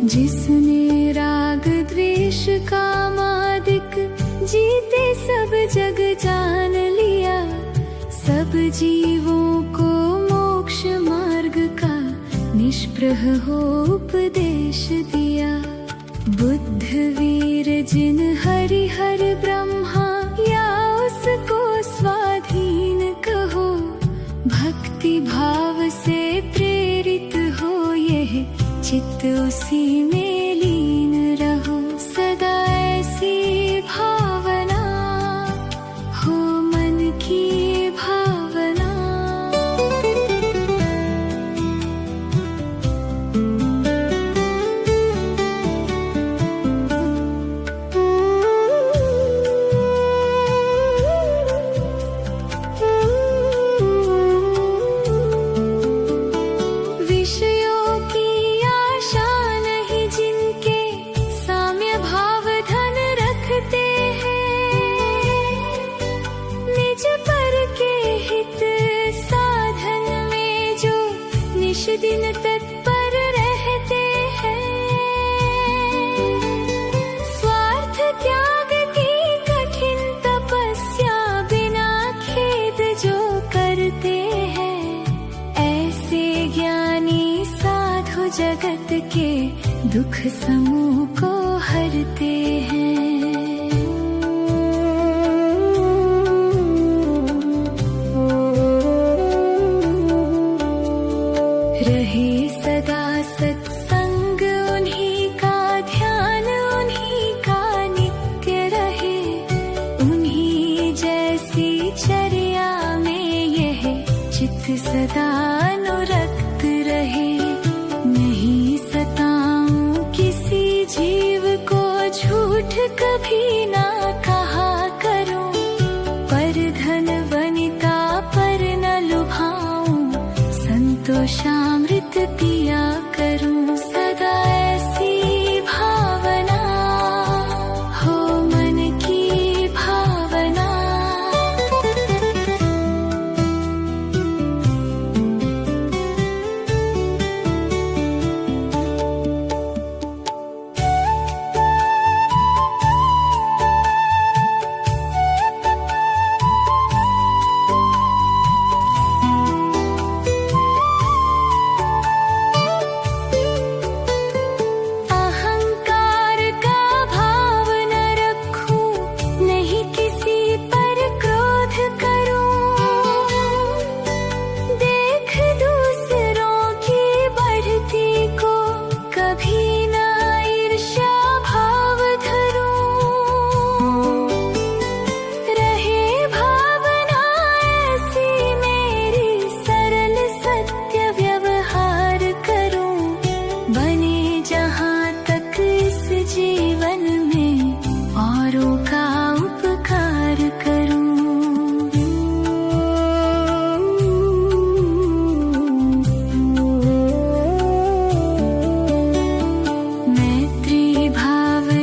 जिसने राग द्वेष कामादिक जीते सब जग जान लिया, सब जीवों को मोक्ष मार्ग का निष्प्रह हो उपदेश दिया। बुद्ध वीर जिन हरिहर ब्रह्मा या उसको स्वाधीन कहो, भक्ति भाव से प्रेरित हो यह चित्त उसी में लीन रहो। सदा ऐसी भावना हो मन की भावना। दिन तत्पर रहते हैं, स्वार्थ त्याग की कठिन तपस्या बिना खेद जो करते हैं, ऐसे ज्ञानी साधु जगत के दुख समूह को हरते हैं। रहे सदा सत्संग उन्हीं का, ध्यान उन्हीं का नित्य रहे, उन्हीं जैसी चर्या में यह चित्त सदा अनुरक्त रहे। नहीं सताऊं किसी जीव को, झूठ कभी ना कहा करूं, पर धन वनिता पर न लुभाऊं, संतोषामृत पिया करूं। सदा ऐसी भावना हो मन की भावना।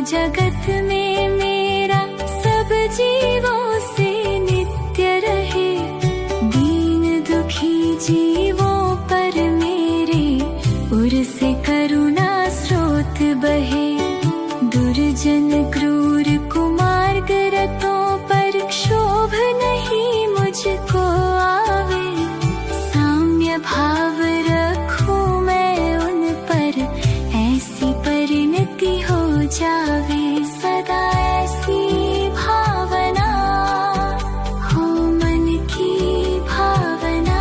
जगत में मेरा सब जीवों से नित्य रहे, दीन दुखी जीवों पर मेरे उर से करुणा स्रोत बहे। दुर्जन क्रूर कुमार्ग रतों पर क्षोभ नहीं मुझको आवे, साम्य भाव रखूं मैं उन पर, ऐसी परिणति हो जावे। सदा ऐसी भावना हो मन की भावना।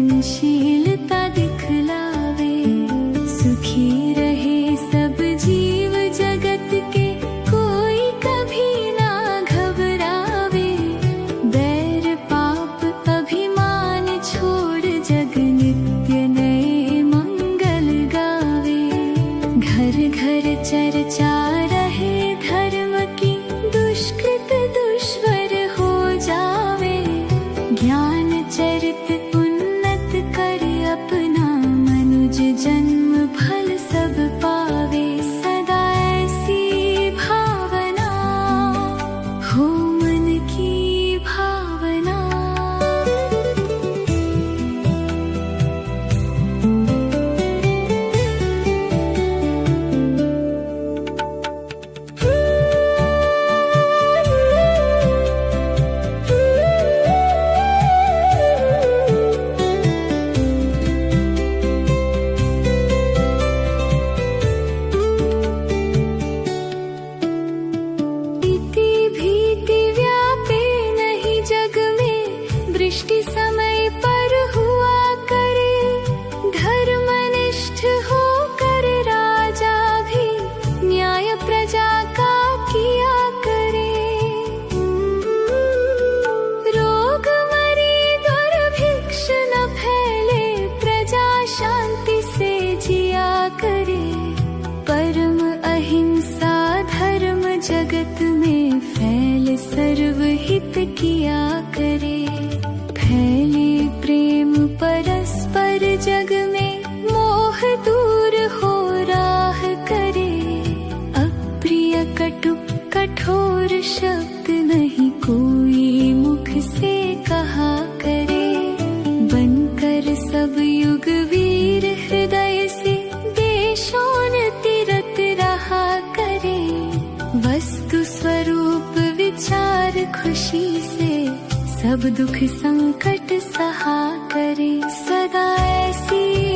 सृजनशीलता दिखलावे। सुखी रहे सब जीव जगत के, कोई कभी ना घबरावे। बैर पाप अभिमान छोड़ जग नित्य नए मंगल गावे। घर घर चर्चा रहे धर्म की, दुष्कृत दुष्वर हो जावे। ज्ञान चरित उन्नत कर अपना, मनुज जन्म फल सब पावे। सदा ऐसी भावना हो मन की भावना। दृष्टि समय पर हुआ करे, धर्मनिष्ठ होकर राजा भी न्याय प्रजा का किया करे। रोग मरी दुर्भिक्ष न फैले, प्रजा शांति से जिया करे। परम अहिंसा धर्म जगत में फैल, सर्वहित किया करे। फैले प्रेम परस्पर जग में, मोह दूर हो राह करे। अप्रिय कटु कठोर शब्द नहीं कोई मुख से कहा करे। बनकर सब युग वीर हृदय से, देशोन्नति रत रहा करे। वस्तु स्वरूप विचार खुशी से, सब दुख संकट सहा करे। सदा ऐसी